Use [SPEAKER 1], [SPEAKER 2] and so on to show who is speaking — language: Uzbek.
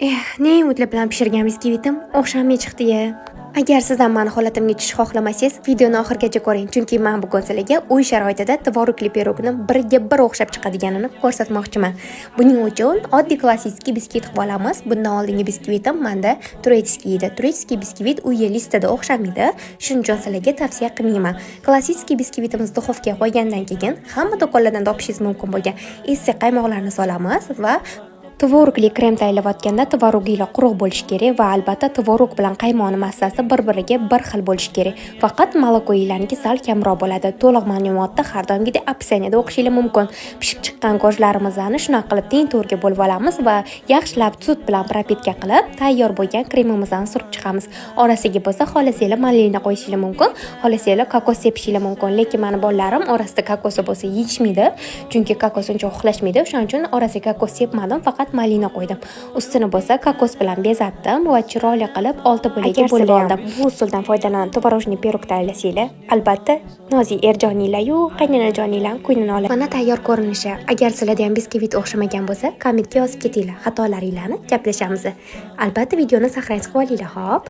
[SPEAKER 1] Ne umidlar bilan pishirgan biskvitim o'xshamay chiqdi-ya. Agar siz ham meni holatimga tushishni xohlamasangiz, videoni oxirigacha ko'ring, chunki men bugun sizlarga uy sharoitida tvorogli pirogni biriga bir o'xshab chiqadiganini ko'rsatmoqchiman. Buning uchun oddiy klassik biskvit qilib olamiz. Bundan oldingi biskvitim menda turetskiy edi. Turetskiy biskvit uy listida o'xshamaydi. Shuning uchun sizlarga tavsiya qilmayman. Klassik biskvitimizni duxovkaga qo'ygandan keyin hamma do'konlardan topishingiz mumkin bo'lgan issiq qaymoqlarni solamiz va tvorogli krem tayyorlayotganda tvoroglar quruq bo'lishi kerak va albatta tvorog bilan qaymoqni massasi bir-biriga bir xil bo'lishi kerak. Faqat malokoylarniki sal kamroq bo'ladi. To'liq ma'lumotni har doimgidek opsiyada o'qishingiz mumkin. Pishib chiqqan go'shtlarimizni shunaqa qilib teng-to'rga bo'lib olamiz va yaxshilab sut bilan propitka qilib tayyor bo'lgan kremimizni surib chiqamiz. Orasiga bo'lsa xohlasanglar malina qo'yishingiz mumkin, xohlasanglar kokos sepishingiz mumkin. Lekin meni bolalarim orasida kokosi bo'lsa yeyishmaydi, chunki kokos uncha uxlashmaydi. Shuning uchun orasiga kokos sepmadim, faqat malina qo'ydim. Ustini bo'lsa kokos bilan bezatdim va chiroyli qilib 6 bo'lakka bo'lib oldim. Bu usuldan foydalanib tvorogli pirog tayyorlasanglar, albatta nozik erjoninglar-yu qaynanajoninglarni qo'ynini oladi. Mana tayyor ko'rinishi. Agar sizlarda ham biskvit o'xshamagan bo'lsa, kommentga yozib ketinglar. Xatolaringlarni gaplashamiz. Albatta videoni saqlanib qolinglar, xo'p?